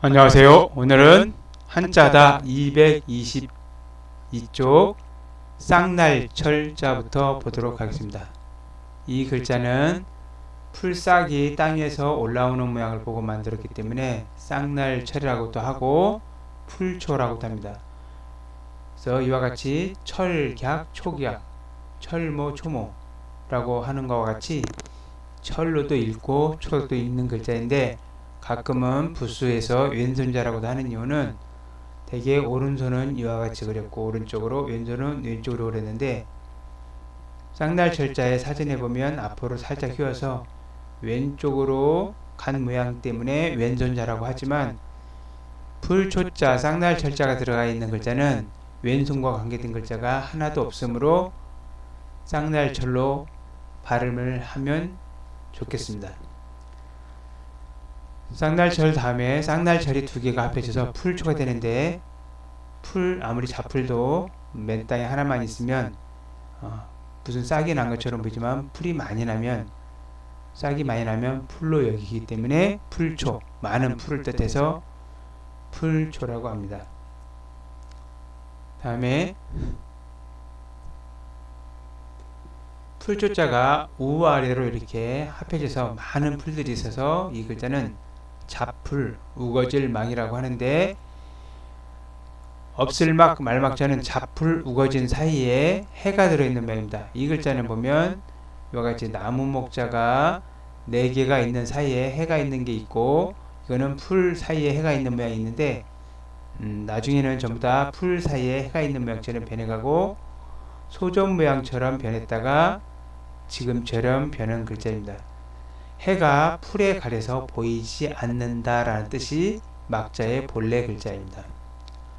안녕하세요. 오늘은 한자다 222쪽 쌍날철자부터 보도록 하겠습니다. 이 글자는 풀싹이 땅에서 올라오는 모양을 보고 만들었기 때문에 쌍날철이라고도 하고 풀초라고도 합니다. 그래서 이와 같이 철객, 초객, 철모, 초모라고 하는 것과 같이 철로도 읽고 초로도 읽는 글자인데 가끔은 부수에서 왼손자라고도 하는 이유는 대개 오른손은 이와 같이 그렸고 오른쪽으로 왼손은 왼쪽으로 그렸는데 쌍날철자의 사진에 보면 앞으로 살짝 휘어서 왼쪽으로 간 모양 때문에 왼손자라고 하지만 풀초자 쌍날철자가 들어가 있는 글자는 왼손과 관계된 글자가 하나도 없으므로 쌍날철로 발음을 하면 좋겠습니다. 쌍날철 다음에 쌍날철이 두 개가 합해져서 풀초가 되는데 풀 아무리 자풀도 맨 땅에 하나만 있으면 무슨 싹이 난 것처럼 보이지만 풀이 많이 나면 싹이 많이 나면 풀로 여기기 때문에 풀초 많은 풀을 뜻해서 풀초라고 합니다. 다음에 풀초자가 우와 아래로 이렇게 합해져서 많은 풀들이 있어서 이 글자는 잡풀, 우거질망이라고 하는데 없을막, 말막자는 잡풀, 우거진 사이에 해가 들어있는 모양입니다. 이 글자는 보면 이와 같이 나무 목자가 4개가 있는 사이에 해가 있는 게 있고 이거는 풀 사이에 해가 있는 모양이 있는데 나중에는 전부 다 풀 사이에 해가 있는 모양처럼 변해가고 소점 모양처럼 변했다가 지금처럼 변한 글자입니다. 해가 풀에 가려서 보이지 않는다라는 뜻이 막자의 본래 글자입니다.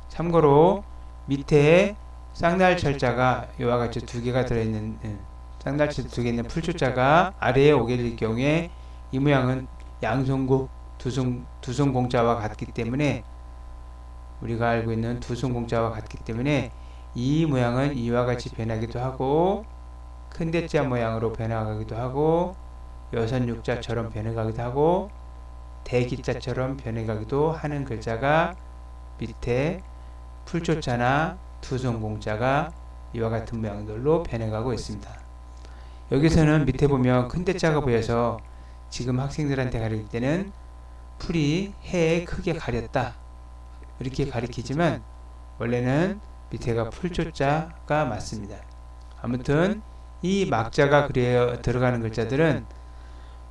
참고로 밑에 쌍날철자가 이와 같이 2개가 들어있는 쌍날철 2개 있는 풀초자가 아래에 오게 될 경우에 이 모양은 양손국 두손공자와 같기 때문에 우리가 알고 있는 두손공자와 같기 때문에 이 모양은 이와 같이 변하기도 하고 큰 대자 모양으로 변화가기도 하고 여선육자처럼 변해가기도 하고 대기자처럼 변해가기도 하는 글자가 밑에 풀초자나 두손공자가 이와 같은 모양들로 변해가고 있습니다. 여기서는 밑에 보면 큰 대자가 보여서 지금 학생들한테 가르칠 때는 풀이 해에 크게 가렸다 이렇게 가리키지만 원래는 밑에가 풀초자가 맞습니다. 아무튼 이 막자가 들어가는 글자들은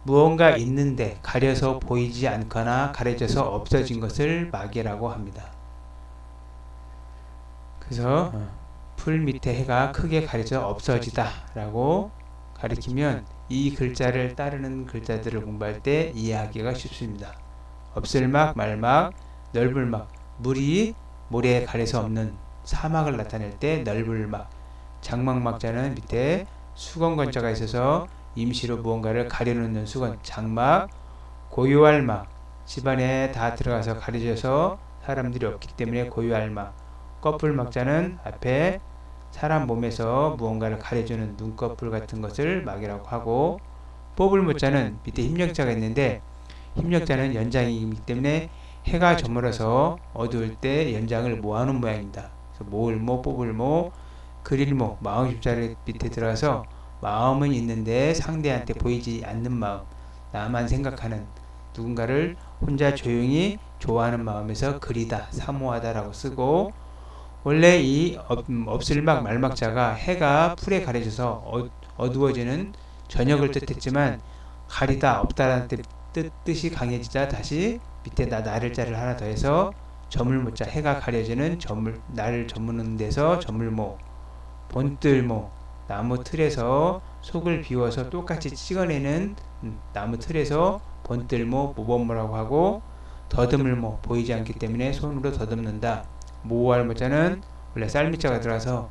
무언가 있는데 가려서 보이지 않거나 가려져서 없어진 것을 막이라고 합니다. 그래서 풀 밑에 해가 크게 가려져 없어지다 라고 가리키면 이 글자를 따르는 글자들을 공부할 때 이해하기가 쉽습니다. 없을막, 말막, 넓을막, 물이 모래에 가려서 없는 사막을 나타낼 때 넓을막, 장막막자는 밑에 수건건자가 있어서 임시로 무언가를 가려놓는 수건, 장막, 고요할 막, 집안에 다 들어가서 가려져서 사람들이 없기 때문에 고요할 막, 꺼풀막자는 앞에 사람 몸에서 무언가를 가려주는 눈꺼풀 같은 것을 막이라고 하고 뽑을무자는 밑에 힘력자가 있는데 힘력자는 연장이기 때문에 해가 저물어서 어두울 때 연장을 모아놓은 모양입니다. 그래서 모을모, 뽑을모, 그릴모, 마음십자를 밑에 들어가서 마음은 있는데 상대한테 보이지 않는 마음, 나만 생각하는 누군가를 혼자 조용히 좋아하는 마음에서 그리다, 사모하다 라고 쓰고 원래 이 없을막 말막자가 해가 풀에 가려져서 어두워지는 저녁을 뜻했지만 가리다 없다라는 뜻이 강해지자 다시 밑에 나를 자를 하나 더해서 저물모자 해가 가려지는 나를 저무는 데서 저물모 본뜰모 나무 틀에서 속을 비워서 똑같이 찍어내는 나무 틀에서 본뜰모 모범모라고 하고 더듬을모 보이지 않기 때문에 손으로 더듬는다. 모할 모자는 원래 쌀미자가 들어가서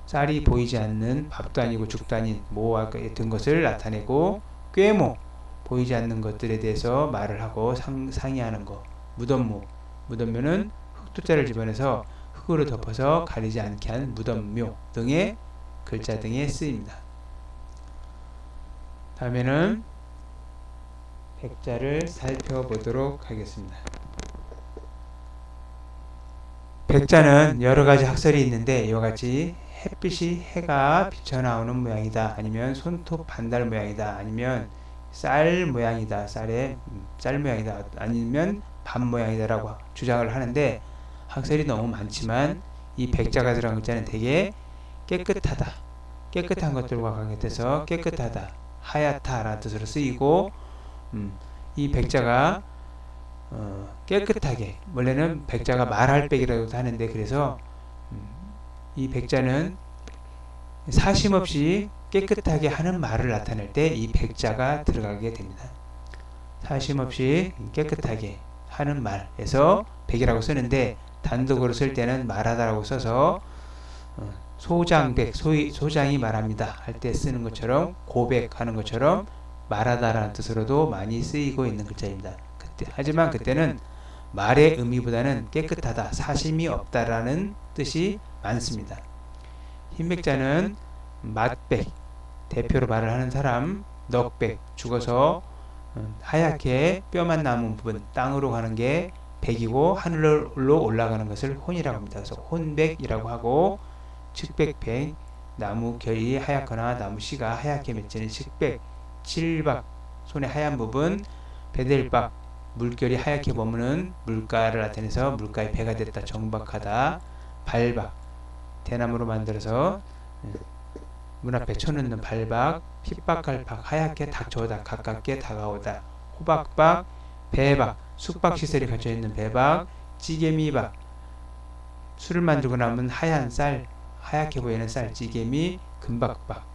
쌀이 보이지 않는 밥도 아니고 죽도 아닌 모와 같은 것을 나타내고 꾀모 보이지 않는 것들에 대해서 말을 하고 상의하는 것 무덤묘는 흑두자를 집어내서 흙으로 덮어서 가리지 않게 한 무덤묘 등의 글자 등에 쓰입니다. 다음에는 백자를 살펴보도록 하겠습니다. 백자는 여러가지 학설이 있는데 이와 같이 햇빛이 해가 비쳐나오는 모양이다, 아니면 손톱 반달 모양이다, 아니면 쌀 모양이다, 쌀 모양이다, 아니면 반 모양이다 라고 주장을 하는데, 학설이 너무 많지만 이 백자가 들어간 글자는 되게 깨끗하다, 깨끗한 것들과 관계돼서 깨끗하다, 하얗다 라는 뜻으로 쓰이고, 이 백자가 깨끗하게, 원래는 백자가 말할 백이라고도 하는데, 그래서 이 백자는 사심없이 깨끗하게 하는 말을 나타낼 때 이 백자가 들어가게 됩니다. 사심없이 깨끗하게 하는 말에서 백이라고 쓰는데, 단독으로 쓸 때는 말하다라고 써서 소장백, 소장이 말합니다 할 때 쓰는 것처럼, 고백하는 것처럼 말하다라는 뜻으로도 많이 쓰이고 있는 글자입니다. 하지만 그때는 말의 의미보다는 깨끗하다, 사심이 없다라는 뜻이 많습니다. 흰백자는 맛백, 대표로 말을 하는 사람, 넉백, 죽어서 하얗게 뼈만 남은 부분, 땅으로 가는 게 백이고, 하늘로 올라가는 것을 혼이라고 합니다. 그래서 혼백이라고 하고, 측백백, 나무 결이 하얗거나 나무 씨가 하얗게 맺히는 측백, 칠박, 손의 하얀 부분, 베델박, 물결이 하얗게 머무는 물가를 나타내서 물가에 배가 됐다, 정박하다, 발박, 대나무로 만들어서 문 앞에 쳐놓는 발박, 핍박갈박, 하얗게 닥쳐오다, 가깝게 다가오다, 호박박, 배박, 숙박시설이 갖춰있는 배박, 찌개미박, 술을 만들고 남은 하얀 쌀, 하얗게 보이는 쌀, 찌개미, 금박박,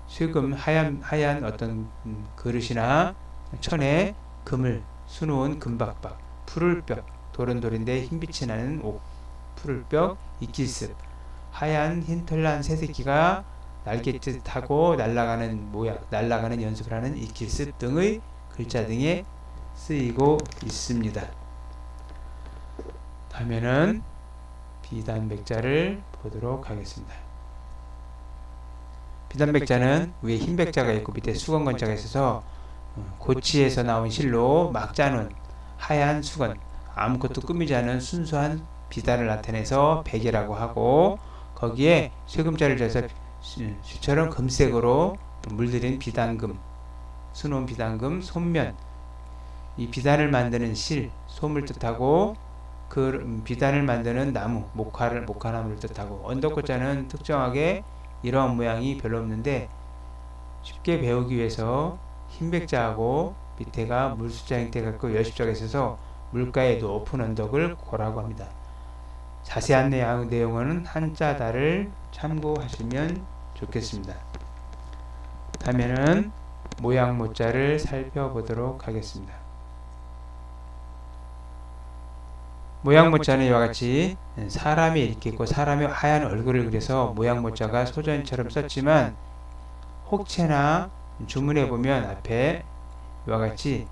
슬금 하얀 어떤 그릇이나 천에 금을 수놓은 금박박, 푸를벽, 도른도른데 흰빛이 나는 옥, 푸를벽, 이끼습, 하얀 흰털 난 새새끼가 날갯짓 하고 날아가는 모양, 날아가는 연습을 하는 이끼습 등의 글자 등에 쓰이고 있습니다. 다음에는 비단백자를 보도록 하겠습니다. 비단백자는 위에 흰백자가 있고 밑에 수건건자가 있어서 고치에서 나온 실로 막 짜놓은 하얀 수건, 아무것도 꾸미지 않은 순수한 비단을 나타내서 백이라고 하고, 거기에 쇠금자를 재서 슈처럼 금색으로 물들인 비단금, 수놓은 비단금, 솜면, 이 비단을 만드는 실, 솜을 뜻하고, 그 비단을 만드는 나무, 목화나무를 뜻하고, 언덕고자는 특정하게 이러한 모양이 별로 없는데 쉽게 배우기 위해서 흰백자하고 밑에가 물숫자 형태 갖고 열십자가 있어서 물가에 높은 언덕을 고라고 합니다. 자세한 내용은 한자다를 참고하시면 좋겠습니다. 다음에는 모양 모자를 살펴보도록 하겠습니다. 모양 모자는 이와 같이 사람이 이렇게 있고 사람의 하얀 얼굴을 그려서 모양 모자가 소전처럼 썼지만, 혹체나 주문에 보면 앞에 이와 같이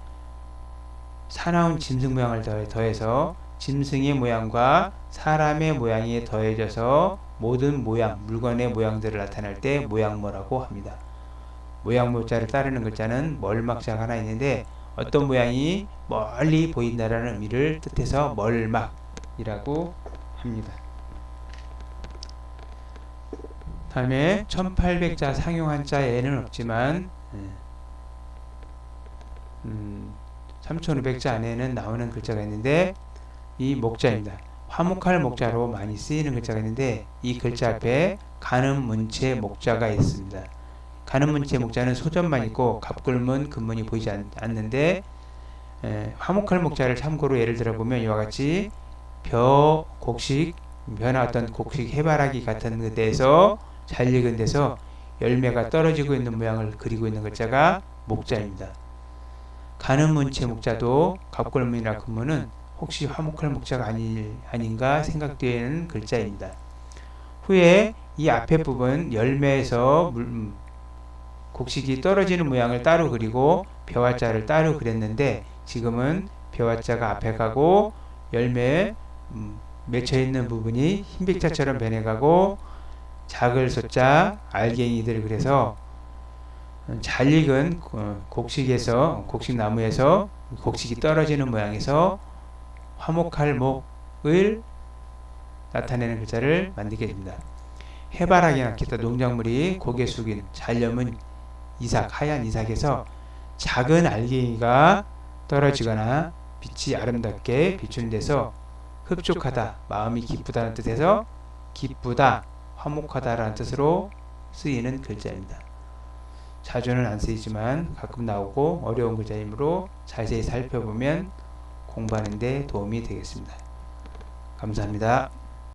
사나운 짐승 모양을 더해서 짐승의 모양과 사람의 모양이 더해져서 모든 모양, 물건의 모양들을 나타낼 때 모양모라고 합니다. 모양모자를 따르는 글자는 멀막자가 하나 있는데, 어떤 모양이 멀리 보인다라는 의미를 뜻해서 멀막이라고 합니다. 다음에 1800자 상용한자에는 없지만 3500자 안에는 나오는 글자가 있는데, 이 목자입니다. 화목할 목자로 많이 쓰이는 글자가 있는데, 이 글자 앞에 가는 문체 목자가 있습니다. 가는 문체 목자는 소전만 있고 갑굴문, 근문이 보이지 않는데, 화목할 목자를 참고로 예를 들어보면 이와 같이 곡식, 벼나 어떤 곡식 해바라기 같은 데에서 잘 익은 데서 열매가 떨어지고 있는 모양을 그리고 있는 글자가 목자입니다. 가는 문체 목자도 갑굴문이나 근문은 혹시 화목할 목자가 아닌가 생각되는 글자입니다. 후에 이 앞에 부분 열매에서 곡식이 떨어지는 모양을 따로 그리고 벼와자를 따로 그렸는데, 지금은 벼와자가 앞에 가고 열매에 맺혀있는 부분이 흰백자처럼 변해가고 작을 소자, 알갱이들 그래서 잘 익은 곡식나무에서 곡식이 떨어지는 모양에서 화목할 목을 나타내는 글자를 만들게 됩니다. 해바라기나 기타 농작물이 고개 숙인 잘 여문 이삭, 하얀 이삭에서 작은 알갱이가 떨어지거나 빛이 아름답게 비추는 데서 흡족하다, 마음이 기쁘다는 뜻에서 기쁘다, 화목하다라는 뜻으로 쓰이는 글자입니다. 자주는 안 쓰이지만 가끔 나오고 어려운 글자이므로 자세히 살펴보면 공부하는 데 도움이 되겠습니다. 감사합니다.